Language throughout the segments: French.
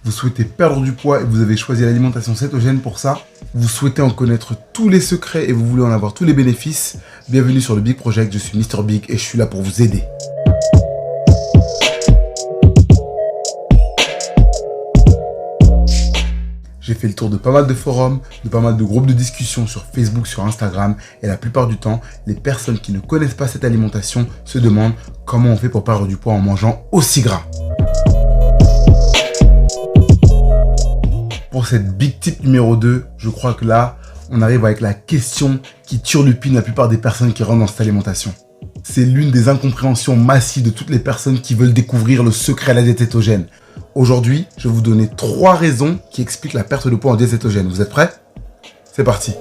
Vous souhaitez perdre du poids et vous avez choisi l'alimentation cétogène pour ça. Vous souhaitez en connaître tous les secrets et vous voulez en avoir tous les bénéfices. Bienvenue sur le Big Project, je suis Mr Big et je suis là pour vous aider. J'ai fait le tour de pas mal de forums, de pas mal de groupes de discussion sur Facebook, sur Instagram et la plupart du temps, les personnes qui ne connaissent pas cette alimentation se demandent comment on fait pour perdre du poids en mangeant aussi gras. Pour cette big tip numéro 2, je crois que là, on arrive avec la question qui turlupine la plupart des personnes qui rentrent dans cette alimentation. C'est l'une des incompréhensions massives de toutes les personnes qui veulent découvrir le secret de la diète cétogène. Aujourd'hui, je vais vous donner 3 raisons qui expliquent la perte de poids en diète cétogène. Vous êtes prêts? C'est parti!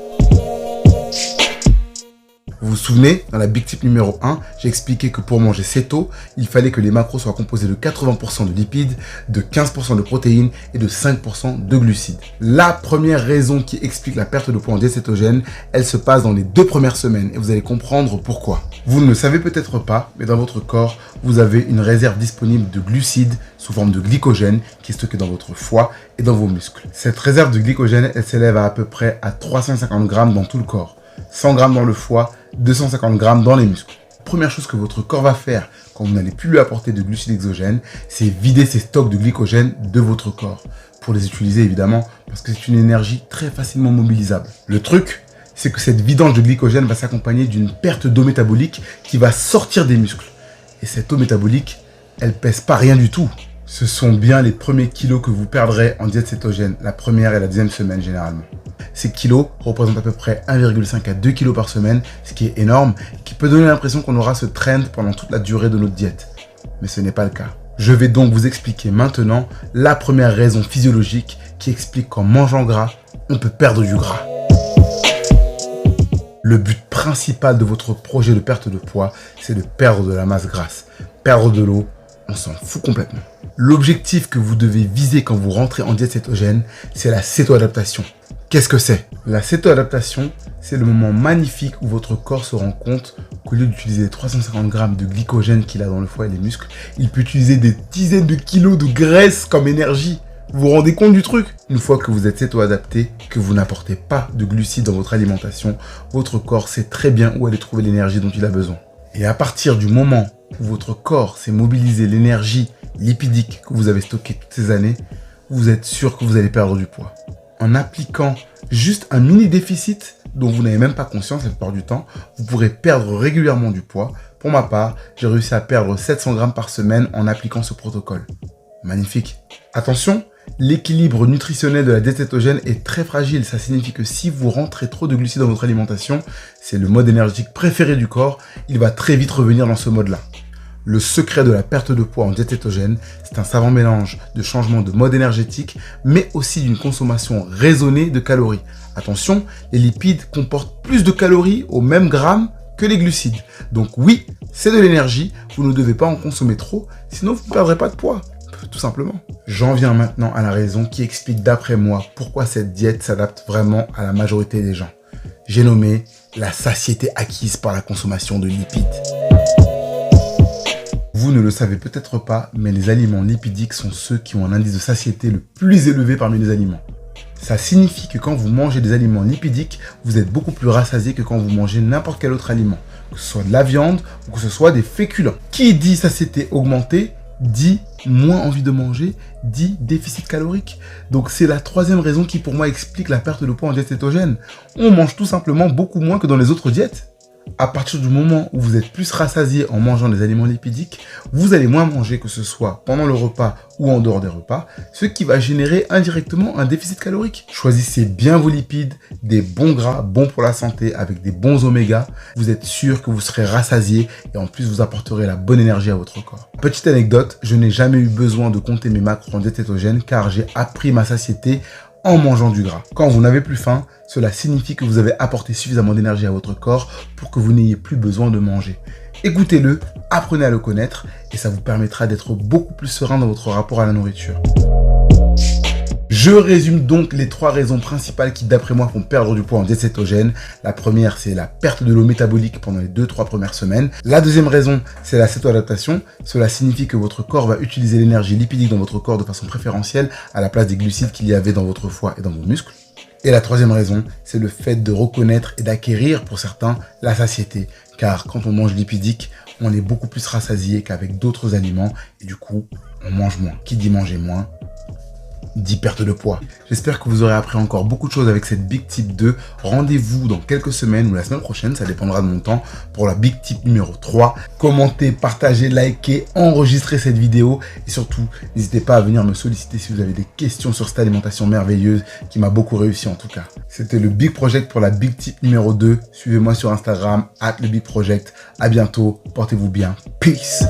Vous vous souvenez, dans la big tip numéro 1, j'ai expliqué que pour manger céto, il fallait que les macros soient composés de 80% de lipides, de 15% de protéines et de 5% de glucides. La première raison qui explique la perte de poids en diète cétogène, elle se passe dans les 2 premières semaines et vous allez comprendre pourquoi. Vous ne le savez peut-être pas, mais dans votre corps, vous avez une réserve disponible de glucides sous forme de glycogène qui est stocké dans votre foie et dans vos muscles. Cette réserve de glycogène, elle s'élève à peu près à 350 grammes dans tout le corps. 100 grammes dans le foie, 250 grammes dans les muscles. Première chose que votre corps va faire quand vous n'allez plus lui apporter de glucides exogènes, c'est vider ces stocks de glycogène de votre corps. Pour les utiliser évidemment, parce que c'est une énergie très facilement mobilisable. Le truc, c'est que cette vidange de glycogène va s'accompagner d'une perte d'eau métabolique qui va sortir des muscles. Et cette eau métabolique, elle pèse pas rien du tout. Ce sont bien les premiers kilos que vous perdrez en diète cétogène, la première et la deuxième semaine généralement. Ces kilos représentent à peu près 1,5 à 2 kilos par semaine, ce qui est énorme, et qui peut donner l'impression qu'on aura ce trend pendant toute la durée de notre diète. Mais ce n'est pas le cas. Je vais donc vous expliquer maintenant la première raison physiologique qui explique qu'en mangeant gras, on peut perdre du gras. Le but principal de votre projet de perte de poids, c'est de perdre de la masse grasse. Perdre de l'eau, on s'en fout complètement. L'objectif que vous devez viser quand vous rentrez en diète cétogène, c'est la cétoadaptation. Qu'est-ce que c'est? La cétoadaptation, c'est le moment magnifique où votre corps se rend compte qu'au lieu d'utiliser 350 grammes de glycogène qu'il a dans le foie et les muscles, il peut utiliser des dizaines de kilos de graisse comme énergie. Vous vous rendez compte du truc? Une fois que vous êtes céto-adapté, que vous n'apportez pas de glucides dans votre alimentation, votre corps sait très bien où aller trouver l'énergie dont il a besoin. Et à partir du moment où votre corps sait mobiliser l'énergie lipidique que vous avez stockée toutes ces années, vous êtes sûr que vous allez perdre du poids. En appliquant juste un mini déficit dont vous n'avez même pas conscience la plupart du temps, vous pourrez perdre régulièrement du poids. Pour ma part, j'ai réussi à perdre 700 grammes par semaine en appliquant ce protocole. Magnifique. Attention, l'équilibre nutritionnel de la diète cétogène est très fragile. Ça signifie que si vous rentrez trop de glucides dans votre alimentation, c'est le mode énergétique préféré du corps, il va très vite revenir dans ce mode-là. Le secret de la perte de poids en diète cétogène, c'est un savant mélange de changement de mode énergétique, mais aussi d'une consommation raisonnée de calories. Attention, les lipides comportent plus de calories au même gramme que les glucides. Donc oui, c'est de l'énergie, vous ne devez pas en consommer trop, sinon vous ne perdrez pas de poids, tout simplement. J'en viens maintenant à la raison qui explique d'après moi pourquoi cette diète s'adapte vraiment à la majorité des gens. J'ai nommé la satiété acquise par la consommation de lipides. Vous ne le savez peut-être pas, mais les aliments lipidiques sont ceux qui ont un indice de satiété le plus élevé parmi les aliments. Ça signifie que quand vous mangez des aliments lipidiques, vous êtes beaucoup plus rassasié que quand vous mangez n'importe quel autre aliment, que ce soit de la viande ou que ce soit des féculents. Qui dit satiété augmentée, dit moins envie de manger, dit déficit calorique. Donc c'est la troisième raison qui pour moi explique la perte de poids en diète cétogène. On mange tout simplement beaucoup moins que dans les autres diètes. À partir du moment où vous êtes plus rassasié en mangeant des aliments lipidiques, vous allez moins manger, que ce soit pendant le repas ou en dehors des repas, ce qui va générer indirectement un déficit calorique. Choisissez bien vos lipides, des bons gras, bons pour la santé, avec des bons oméga. Vous êtes sûr que vous serez rassasié et en plus vous apporterez la bonne énergie à votre corps. Petite anecdote, je n'ai jamais eu besoin de compter mes macros en diète cétogène car j'ai appris ma satiété en mangeant du gras. Quand vous n'avez plus faim, cela signifie que vous avez apporté suffisamment d'énergie à votre corps pour que vous n'ayez plus besoin de manger. Écoutez-le, apprenez à le connaître et ça vous permettra d'être beaucoup plus serein dans votre rapport à la nourriture. Je résume donc les 3 raisons principales qui, d'après moi, font perdre du poids en diète cétogène. La première, c'est la perte de l'eau métabolique pendant les 2-3 premières semaines. La deuxième raison, c'est la cétoadaptation. Cela signifie que votre corps va utiliser l'énergie lipidique dans votre corps de façon préférentielle à la place des glucides qu'il y avait dans votre foie et dans vos muscles. Et la troisième raison, c'est le fait de reconnaître et d'acquérir, pour certains, la satiété. Car quand on mange lipidique, on est beaucoup plus rassasié qu'avec d'autres aliments. Et du coup, on mange moins. Qui dit manger moins dit perte de poids. J'espère que vous aurez appris encore beaucoup de choses avec cette Big Tip 2. Rendez-vous dans quelques semaines ou la semaine prochaine, ça dépendra de mon temps, pour la Big Tip numéro 3. Commentez, partagez, likez, enregistrez cette vidéo et surtout, n'hésitez pas à venir me solliciter si vous avez des questions sur cette alimentation merveilleuse qui m'a beaucoup réussi en tout cas. C'était le Big Project pour la Big Tip numéro 2. Suivez-moi sur Instagram, @lebigproject. À bientôt, portez-vous bien. Peace.